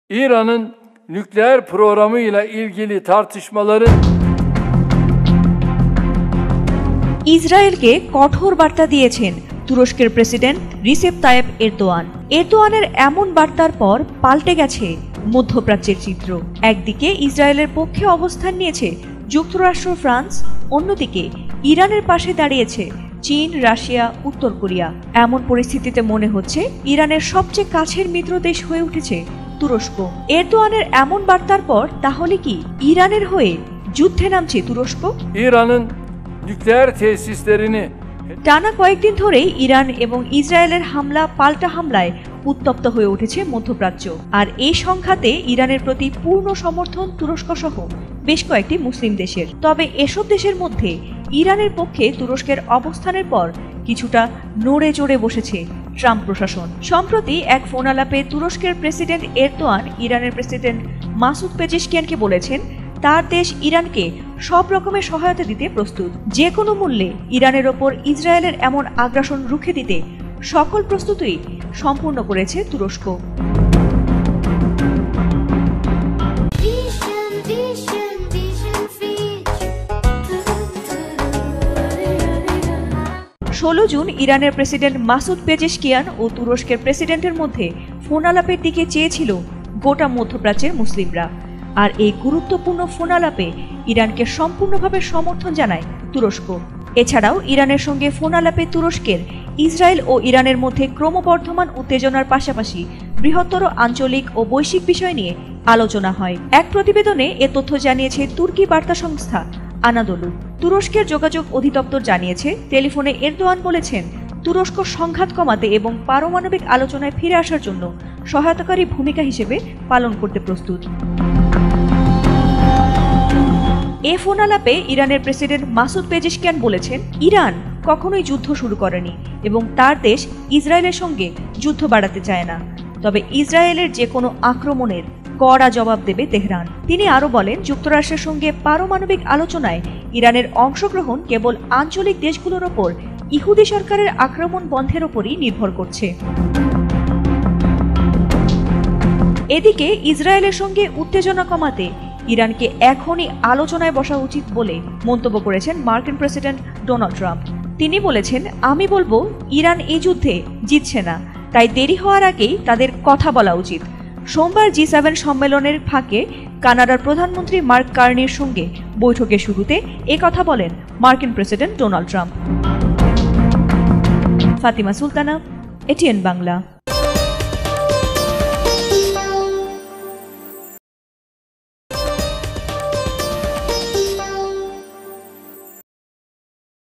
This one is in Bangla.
İran'ın nükleer programıyla ilgili tartışmaların ইসরায়েলকে কঠোর বার্তা দিয়েছেন তুরস্কের প্রেসিডেন্ট রিসেপ তাইয়েপ এরদোয়ান। এরদোয়ানের এমন বার্তার পর পাল্টে গেছে মধ্যপ্রাচ্যের চিত্র। একদিকে ইসরায়েলের পক্ষে অবস্থান নিয়েছে যুক্তরাষ্ট্র, ফ্রান্স, অন্যদিকে ইরানের পাশে দাঁড়িয়েছে চীন, রাশিয়া, উত্তর কোরিয়া। এমন পরিস্থিতিতে মনে হচ্ছে ইরানের সবচেয়ে কাছের মিত্র দেশ হয়ে উঠেছে তুরস্ক। এরদোয়ানের এমন বার্তার পর তাহলে কি ইরানের হয়ে যুদ্ধে নামছে তুরস্ক? İran'ın nükleer tesislerini টানা কয়েকদিন ধরেই ইরান এবং ইসরায়েলের পাল্টা হামলায় উত্তপ্ত হয়ে উঠেছে মধ্যপ্রাচ্য। আর এই সংঘাতে ইরানের প্রতি পূর্ণ সমর্থন তুরস্ক সহ বেশ কয়েকটি মুসলিম দেশের। তবে এসব দেশের মধ্যে ইরানের পক্ষে তুরস্কের অবস্থানের পর কিছুটা নড়ে চড়ে বসেছে ট্রাম্প প্রশাসন। সম্প্রতি এক ফোন আলাপে তুরস্কের প্রেসিডেন্ট এরদোয়ান ইরানের প্রেসিডেন্ট মাসুদ পেজেশকিয়ানকে বলেছেন তার দেশ ইরানকে সব রকমের সহায়তা দিতে প্রস্তুত। যে কোনো মূল্যে ইরানের ওপর ইসরায়েলের এমন আগ্রাসন রুখে দিতে সকল প্রস্তুতি সম্পূর্ণ করেছে তুরস্ক। ষোলো জুন ইরানের প্রেসিডেন্ট মাসুদ পেজেশকিয়ান ও তুরস্কের প্রেসিডেন্টের মধ্যে ফোন আলাপের দিকে চেয়েছিল গোটা মধ্যপ্রাচ্যের মুসলিমরা। আর এই গুরুত্বপূর্ণ ফোন আলাপে ইরানকে সম্পূর্ণভাবে সমর্থন জানায় তুরস্ক। এছাড়াও ইরানের সঙ্গে ফোন আলাপে তুরস্কের ইসরায়েল ও ইরানের মধ্যে ক্রমবর্ধমান উত্তেজনার পাশাপাশি বৃহত্তর আঞ্চলিক ও বৈশ্বিক বিষয় নিয়ে আলোচনা হয়। এক প্রতিবেদনে এ তথ্য জানিয়েছে তুর্কি বার্তা সংস্থা আনাদোলু। তুরস্কের যোগাযোগ অধিদপ্তর জানিয়েছে টেলিফোনে এরদোয়ান বলেছেন তুরস্ক সংঘাত কমাতে এবং পারমাণবিক আলোচনায় ফিরে আসার জন্য সহায়তাকারী ভূমিকা হিসেবে পালন করতে প্রস্তুত। এ ফোন আলাপে ইরানের প্রেসিডেন্ট মাসুদ পেজেশকিয়ান বলেছেন ইরান কখনোই যুদ্ধ শুরু করেনি এবং তার দেশ ইসরায়েলের সঙ্গে যুদ্ধ বাড়াতে চায় না। তবে ইসরায়েলের যে কোনো আক্রমণের কড়া জবাব দেবে তেহরান। তিনি আরও বলেন যুক্তরাষ্ট্রের সঙ্গে পারমাণবিক আলোচনায় ইরানের অংশগ্রহণ কেবল আঞ্চলিক দেশগুলোর ওপর ইহুদি সরকারের আক্রমণ বন্ধের ওপরই নির্ভর করছে। এদিকে ইসরায়েলের সঙ্গে উত্তেজনা কমাতে ইরানকে এখনই আলোচনায় বসা উচিত বলে মন্তব্য করেছেন মার্কিন প্রেসিডেন্ট ডোনাল্ড ট্রাম্প। তিনি বলেছেন আমি বলবো ইরান এই যুদ্ধে জিতছে না, তাই দেরি হওয়ার আগেই তাদের কথা বলা উচিত। সোমবার G7 সম্মেলনের ফাঁকে কানাডার প্রধানমন্ত্রী মার্ক কার্নির সঙ্গে বৈঠকের শুরুতে একথা বলেন মার্কিন president Donald Trump. Fatima Sultana, ATN Bangla.